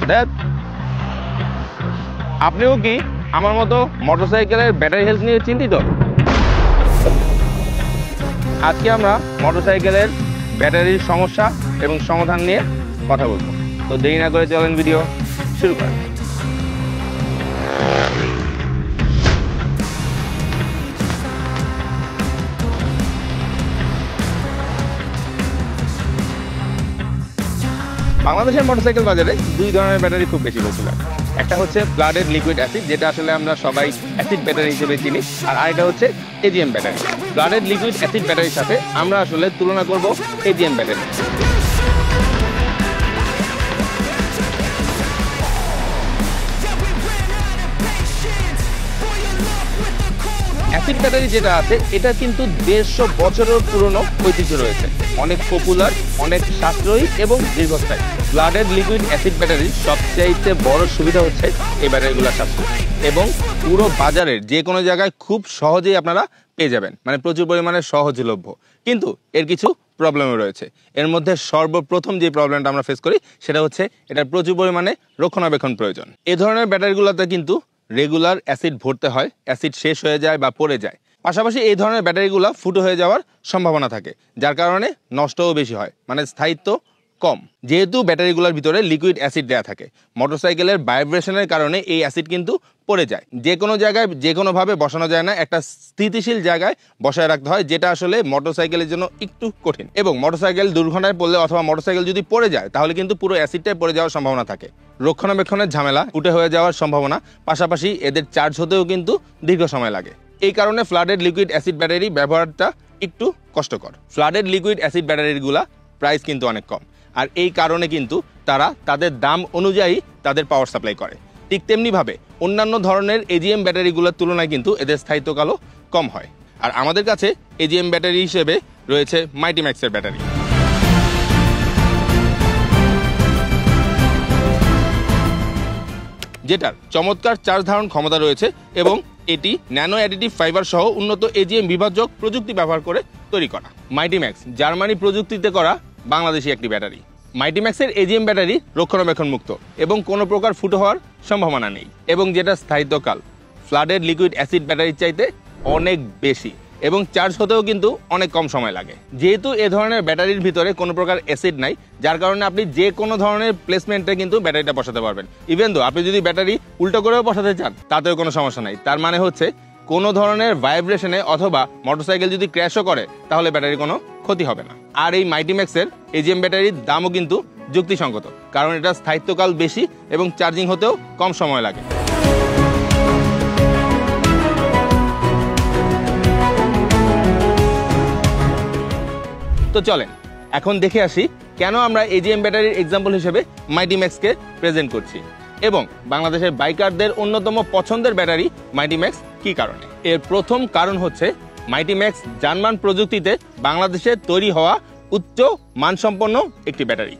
That আপনিও কি আমার মতো মোটরসাইকেলের ব্যাটারি হেলথ নিয়ে চিন্তিত? আজকে আমরা মোটরসাইকেলের ব্যাটারির সমস্যা এবং সমাধান নিয়ে কথা বলবো। তো দেরি না করে চলেন ভিডিও শুরু করেন। বাংলাদেশের মোটরসাইকেল বাজারে দুই ধরনের ব্যাটারি খুব বেশি পপুলার। একটা হচ্ছে ফ্লাডেড লিকুইড অ্যাসিড, যেটা আসলে আমরা সবাই অ্যাসিড ব্যাটারি হিসেবে চিনি, আর আরেকটা হচ্ছে AGM battery. Flooded liquid acid ব্যাটারির সাথে আমরা আসলে তুলনা করব এজিএম ব্যাটারি। অ্যাসিড ব্যাটারি যেটা আছে এটা কিন্তু 150 বছরের পুরনো ঐতিহ্য রয়েছে, অনেক পপুলার, অনেক সাশ্রয়ী এবং দীর্ঘস্থায়ী। ফ্লাডেড লিকুইড অ্যাসিড ব্যাটারির সবচাইতে বড় সুবিধা হচ্ছে এই ব্যাটারিগুলো সাশ্রয়ী এবং পুরো বাজারের যে কোনো জায়গায় খুব সহজেই আপনারা পেয়ে যাবেন, মানে প্রচুর পরিমাণে সহজলভ্য। কিন্তু এর কিছু প্রবলেমও রয়েছে। এর মধ্যে সর্বপ্রথম যে প্রবলেমটা আমরা ফেস করি সেটা হচ্ছে এটার প্রচুর পরিমাণে রক্ষণাবেক্ষণ প্রয়োজন। এ ধরনের ব্যাটারিগুলোতে কিন্তু রেগুলার অ্যাসিড ভরতে হয়, অ্যাসিড শেষ হয়ে যায় বা পড়ে যায়। পাশাপাশি এই ধরনের ব্যাটারিগুলো ফুটো হয়ে যাওয়ার সম্ভাবনা থাকে, যার কারণে নষ্টও বেশি হয়, মানে স্থায়িত্ব কম। যেহেতু ব্যাটারিগুলোর ভিতরে লিকুইড অ্যাসিড দেওয়া থাকে, মোটরসাইকেলের ভাইব্রেশনের কারণে এই অ্যাসিড কিন্তু পড়ে যায়। যে কোনো জায়গায় যে কোনোভাবে বসানো যায় না, একটা স্থিতিশীল জায়গায় বসায় রাখতে হয়, যেটা আসলে মোটরসাইকেলের জন্য একটু কঠিন। এবং মোটরসাইকেল দুর্ঘটনায় পড়লে অথবা মোটরসাইকেল যদি পড়ে যায় তাহলে কিন্তু পুরো অ্যাসিডটাই পড়ে যাওয়ার সম্ভাবনা থাকে। রক্ষণাবেক্ষণের ঝামেলা, ফুটে হয়ে যাওয়ার সম্ভাবনা, পাশাপাশি এদের চার্জ হতেও কিন্তু দীর্ঘ সময় লাগে। এই কারণে ফ্লাডেড লিকুইড অ্যাসিড ব্যাটারি ব্যবহারটা একটু কষ্টকর। ফ্লাডেড লিকুইড অ্যাসিড ব্যাটারিগুলা প্রাইস কিন্তু অনেক কম, আর এই কারণে কিন্তু তারা তাদের দাম অনুযায়ী তাদের পাওয়ার সাপ্লাই করে। ঠিক তেমনিভাবে অন্যান্য ধরনের এজিএম ব্যাটারিগুলোর তুলনায় কিন্তু এদের স্থায়িত্বকালও কম হয়। আর আমাদের কাছে এজিএম ব্যাটারি হিসেবে রয়েছে মাইটিম্যাক্সের ব্যাটারি। যেটার চমৎকার চার্জ ধারণ ক্ষমতা রয়েছে এবং এটি ন্যানো অ্যাডিটিভ ফাইবার সহ উন্নত এজিএম বিভাজক প্রযুক্তি ব্যবহার করে তৈরি করা। মাইটিম্যাক্স জার্মানি প্রযুক্তিতে করা বাংলাদেশি একটি ব্যাটারি। মাইটিম্যাক্সের এজিএম ব্যাটারি রক্ষণাবেক্ষণ মুক্ত এবং কোনো প্রকার ফুটো হওয়ার সম্ভাবনা নেই, এবং যেটা স্থায়িত্বকাল ফ্লাডেড লিকুইড অ্যাসিড ব্যাটারির চাইতে অনেক বেশি এবং চার্জ হতেও কিন্তু অনেক কম সময় লাগে। যেহেতু এ ধরনের ব্যাটারির ভিতরে কোনো প্রকার অ্যাসিড নাই, যার কারণে আপনি যে কোনো ধরনের প্লেসমেন্টে কিন্তু ব্যাটারিটা বসাতে পারবেন। ইভেন তো আপনি যদি ব্যাটারি উল্টো করেও বসাতে চান তাতেও কোনো সমস্যা নাই। তার মানে হচ্ছে কোনো ধরনের ভাইব্রেশনে অথবা মোটরসাইকেল যদি ক্র্যাশও করে তাহলে ব্যাটারির কোনো ক্ষতি হবে না। আর এই মাইটিম্যাক্সের এজিএম ব্যাটারির দামও কিন্তু যুক্তিসঙ্গত, কারণ এটা স্থায়িত্বকাল বেশি এবং চার্জিং হতেও কম সময় লাগে। তো চলেন এখন দেখে আসি কেন আমরা এজিএম ব্যাটারির এক্সাম্পল হিসেবে মাইটিম্যাক্সকে প্রেজেন্ট করছি, এবং বাংলাদেশের বাইকারদের অন্যতম পছন্দের ব্যাটারি মাইটিম্যাক্স কি কারণে। এর প্রথম কারণ হচ্ছে মাইটিম্যাক্স জার্মান প্রযুক্তিতে বাংলাদেশে তৈরি হওয়া উচ্চ মানসম্পন্ন একটি ব্যাটারি,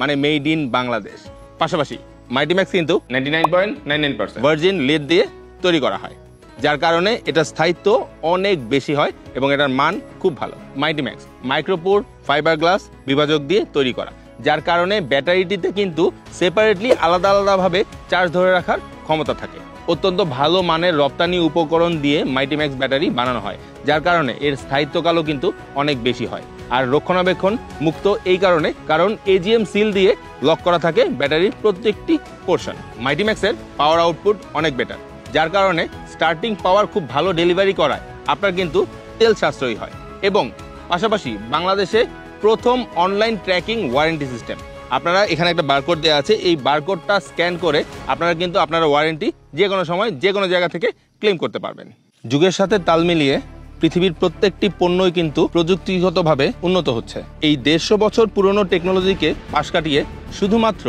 মানে মেড ইন বাংলাদেশ। পাশাপাশি মাইটিম্যাক্স কিন্তু 99.99% ভার্জিন লিড দিয়ে তৈরি করা হয়, যার কারণে এটার স্থায়িত্ব অনেক বেশি হয় এবং এটার মান খুব ভালো। মাইটিম্যাক্স মাইক্রোপোর ফাইবার গ্লাস বিভাজক দিয়ে তৈরি করা, যার কারণে ব্যাটারিটিতে কিন্তু সেপারেটলি আলাদা আলাদাভাবে চার্জ ধরে রাখার ক্ষমতা থাকে। অত্যন্ত ভালো মানের রপ্তানি উপকরণ দিয়ে মাইটিম্যাক্স ব্যাটারি বানানো হয়, যার কারণে এর স্থায়িত্বকালও কিন্তু অনেক বেশি হয়। আর রক্ষণাবেক্ষণ মুক্ত এই কারণে, কারণ এজিএম সিল দিয়ে লক করা থাকে ব্যাটারির প্রত্যেকটি পোর্শন। মাইটিম্যাক্সের পাওয়ার আউটপুট অনেক বেটার, যার কারণে স্টার্টিং পাওয়ার খুব ভালো ডেলিভারি করায় আপনার কিন্তু তেল সাশ্রয়ী হয়। এবং পাশাপাশি বাংলাদেশে প্রথম অনলাইন ট্র্যাকিং ওয়ারেন্টি সিস্টেম। আপনারা এখানে একটা বারকোড দেওয়া আছে, এই বারকোডটা স্ক্যান করে আপনারা কিন্তু আপনার ওয়ারেন্টি যে কোনো সময় যে কোনো জায়গা থেকে ক্লেম করতে পারবেন। যুগের সাথে তাল মিলিয়ে পৃথিবীর প্রত্যেকটি পণ্যই কিন্তু প্রযুক্তিগতভাবে উন্নত হচ্ছে। এই 150 বছর পুরনো টেকনোলজিকে পাশ কাটিয়ে শুধুমাত্র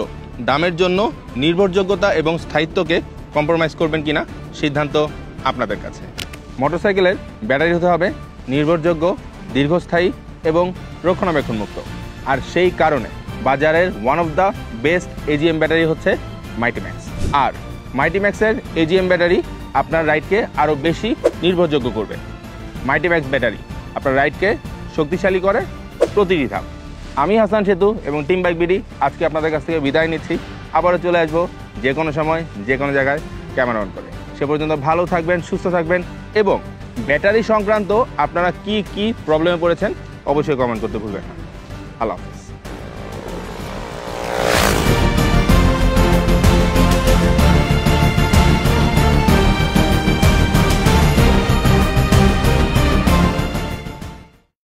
দামের জন্য নির্ভরযোগ্যতা এবং স্থায়িত্বকে কম্প্রোমাইজ করবেন কিনা সিদ্ধান্ত আপনাদের কাছে। মোটরসাইকেলের ব্যাটারি হতে হবে নির্ভরযোগ্য, দীর্ঘস্থায়ী এবং রক্ষণাবেক্ষণ মুক্ত। আর সেই কারণে বাজারের one of the best AGM battery হচ্ছে মাইটিম্যাক্স। আর মাইটিম্যাক্সের এজিএম ব্যাটারি আপনার রাইডকে আরও বেশি নির্ভরযোগ্য করবে। মাইটিম্যাক্স ব্যাটারি আপনার রাইডকে শক্তিশালী করে প্রতিটি ধাপ। আমি হাসান সেতু এবং টিম বাইক বিডি আজকে আপনাদের কাছ থেকে বিদায় নিচ্ছি। আবারও চলে আসবো যে কোনো সময় যে কোনো জায়গায় ক্যামেরা অন করে। সে পর্যন্ত ভালো থাকবেন, সুস্থ থাকবেন এবং ব্যাটারি সংক্রান্ত আপনারা কি কি প্রবলেমে পড়েছেন অবশ্যই কমেন্ট করতে ভুলবেন না। আল্লাহ হাফেজ।